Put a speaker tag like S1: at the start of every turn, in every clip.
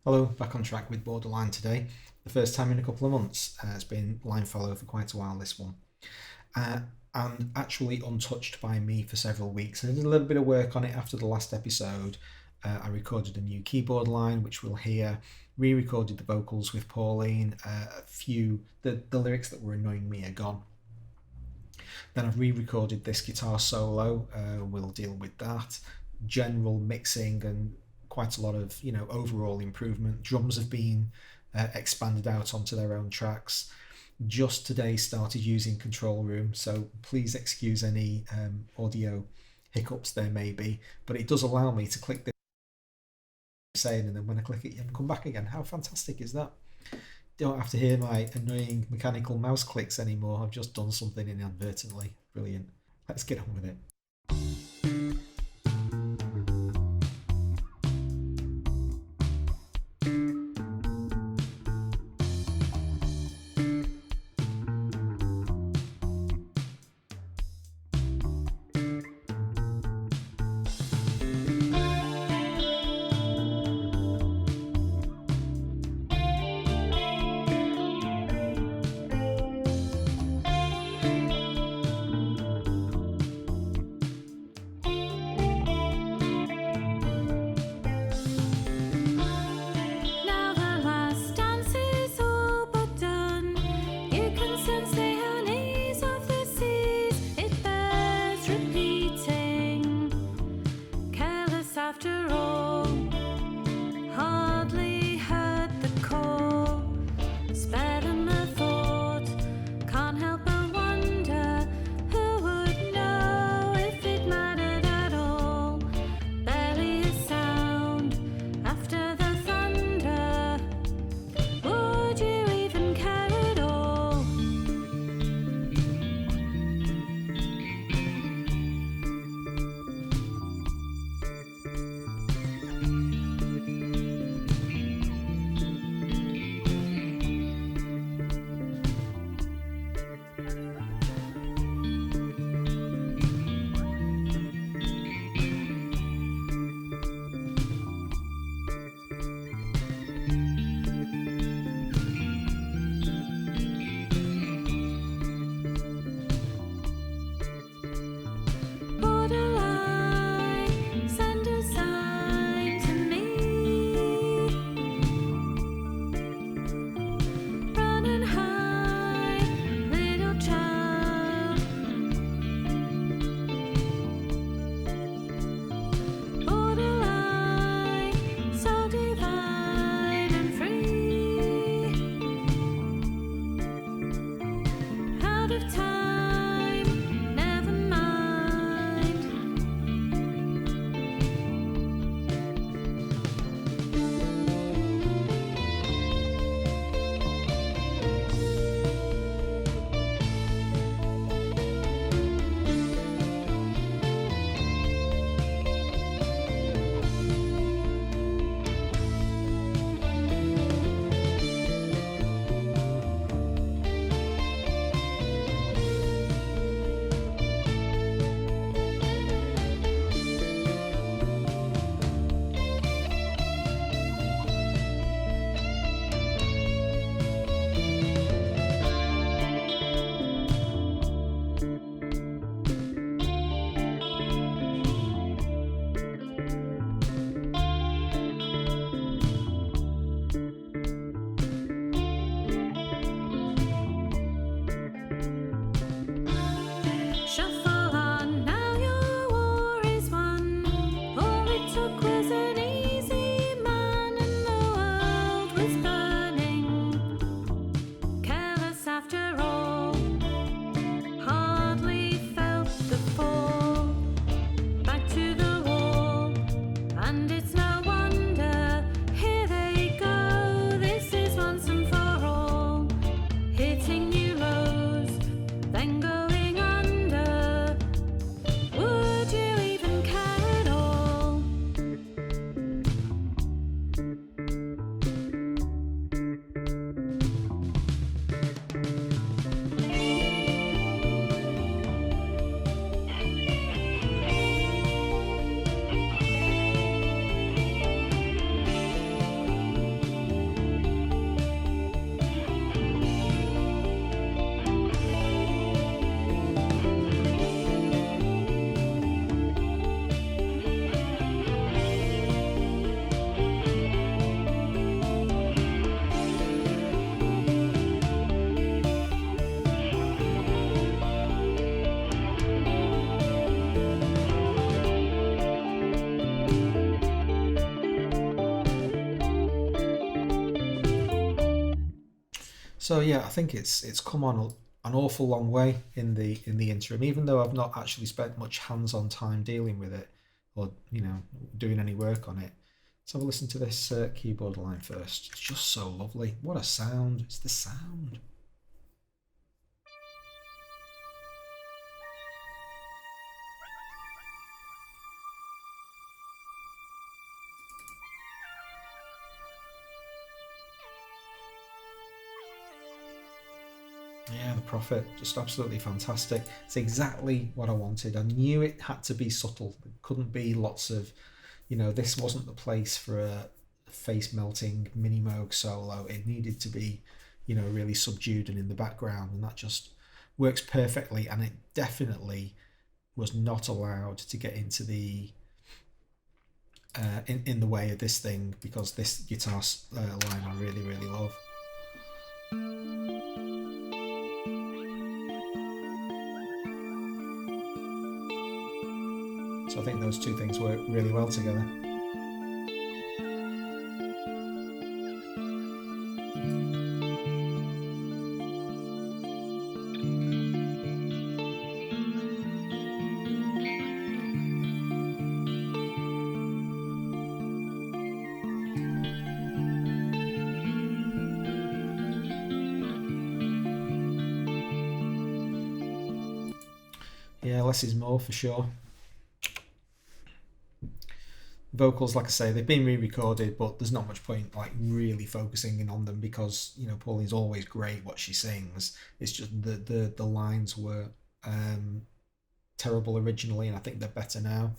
S1: Hello, back on track with Borderline today. The first time in a couple of months. It's been line follow for quite a while, this one. Uh, and actually untouched by me for several weeks. I did a little bit of work on it after the last episode. I recorded a new keyboard line, which we'll hear. Re-recorded the vocals with Pauline. The lyrics that were annoying me are gone. Then I've re-recorded this guitar solo. We'll deal with that. General mixing and quite a lot of overall improvement. Drums have been expanded out onto their own tracks. Just today started using Control Room, so please excuse any audio hiccups there may be, but it does allow me to click this saying, and then when I click it, you can come back again. How fantastic is that? Don't have to hear my annoying mechanical mouse clicks anymore. I've just done something inadvertently. Brilliant. Let's get on with it. So yeah, I think it's come on an awful long way in the interim, even though I've not actually spent much hands-on time dealing with it or doing any work on it. Let's have a listen to this keyboard line first. It's just so lovely. What a sound! It's the sound. Yeah, the Prophet, just absolutely fantastic. It's exactly what I wanted. I knew it had to be subtle. It couldn't be lots of, this wasn't the place for a face melting mini moog solo. It needed to be, really subdued and in the background, and that just works perfectly. And it definitely was not allowed to get into the in the way of this thing, because this guitar line I really really love. So I think those two things work really well together. Yeah, less is more for sure. Vocals, like I say, they've been re-recorded, but there's not much point like really focusing in on them, because Pauline's always great what she sings. It's just the lines were terrible originally, and I think they're better now.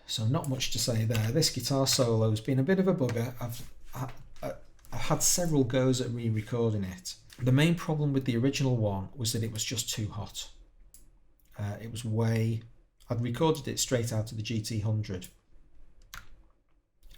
S1: So not much to say there. This guitar solo's been a bit of a bugger. I've had several goes at re-recording it. The main problem with the original one was that it was just too hot. It was I'd recorded it straight out of the GT100,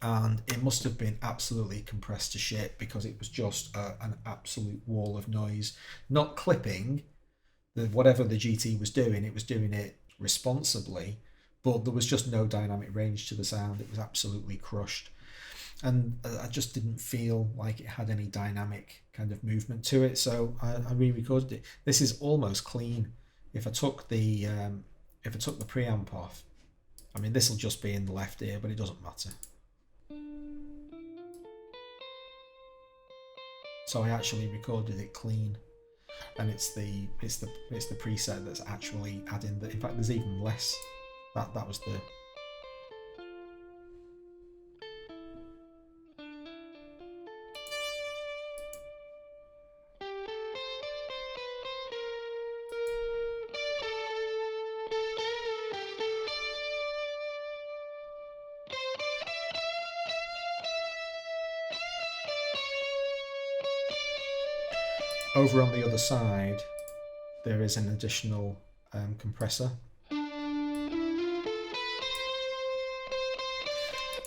S1: and it must have been absolutely compressed to shit, because it was just an absolute wall of noise. Not clipping whatever the GT was doing, it was doing it responsibly, but there was just no dynamic range to the sound. It was absolutely crushed, and I just didn't feel like it had any dynamic kind of movement to it. So I re-recorded it. This is almost clean. If I took the preamp off, I mean, this will just be in the left ear, but it doesn't matter. So I actually recorded it clean, and it's the preset that's actually adding the. In fact, there's even less. That was the. Over on the other side, there is an additional compressor.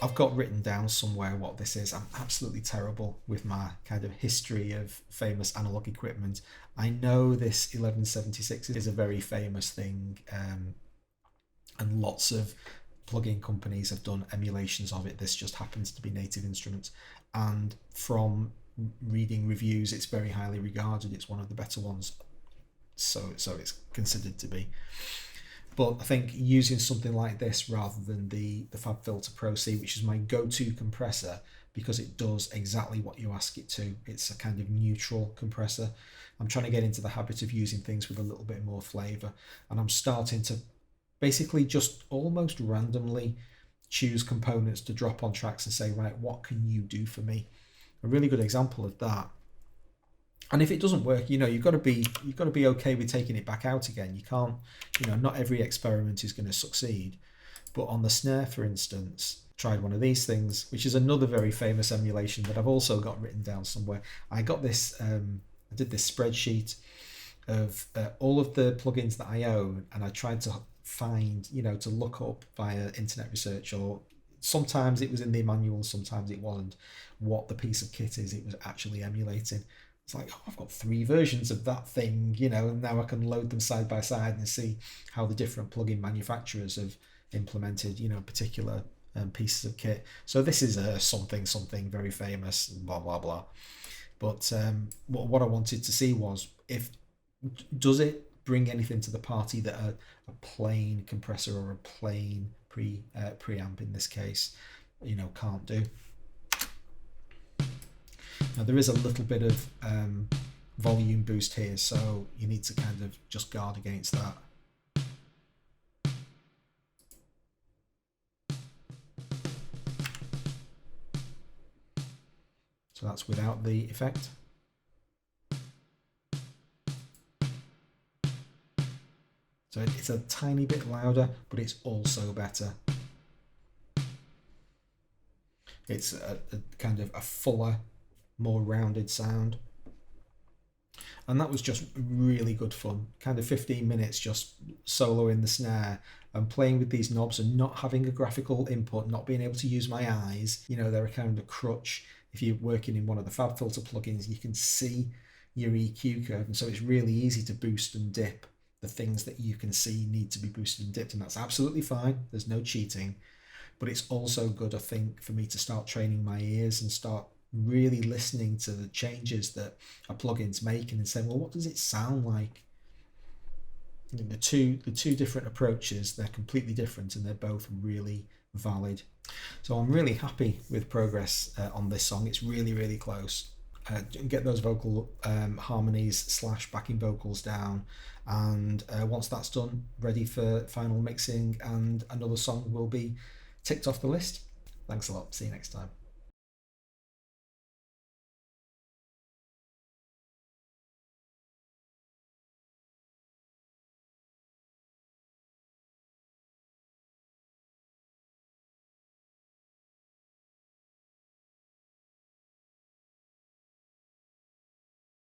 S1: I've got written down somewhere what this is. I'm absolutely terrible with my kind of history of famous analog equipment. I know this 1176 is a very famous thing, and lots of plugin companies have done emulations of it. This just happens to be Native Instruments, and from reading reviews, it's very highly regarded. It's one of the better ones, so it's considered to be. But I think using something like this rather than the FabFilter Pro C, which is my go-to compressor, because it does exactly what you ask it to. It's a kind of neutral compressor. I'm trying to get into the habit of using things with a little bit more flavour, and I'm starting to basically just almost randomly choose components to drop on tracks and say, right, what can you do for me? A really good example of that. And if it doesn't work, you've got to be okay with taking it back out again. You can't, not every experiment is going to succeed. But on the snare, for instance, tried one of these things, which is another very famous emulation that I've also got written down somewhere. I got this, I did this spreadsheet of all of the plugins that I own, and I tried to find, to look up via internet research, or sometimes it was in the manual, sometimes it wasn't, what the piece of kit is it was actually emulating. It's like, oh, I've got 3 versions of that thing, and now I can load them side by side and see how the different plugin manufacturers have implemented, particular pieces of kit. So this is a something very famous, blah blah blah. But what I wanted to see was does it bring anything to the party that a plain compressor or a plain preamp in this case, can't do. Now there is a little bit of volume boost here, so you need to kind of just guard against that. So that's without the effect. So it's a tiny bit louder, but it's also better. It's a kind of a fuller, more rounded sound. And that was just really good fun. Kind of 15 minutes just soloing the snare and playing with these knobs and not having a graphical input, not being able to use my eyes. They're a kind of crutch. If you're working in one of the FabFilter plugins, you can see your EQ curve, and so it's really easy to boost and dip. The things that you can see need to be boosted and dipped, and that's absolutely fine. There's no cheating. But it's also good, I think, for me to start training my ears and start really listening to the changes that a plugin's making and saying, well, what does it sound like? The two different approaches, they're completely different and they're both really valid. So I'm really happy with progress on this song. It's really, really close. Get those vocal harmonies / backing vocals down, and once that's done, ready for final mixing, and another song will be ticked off the list. Thanks a lot. See you next time.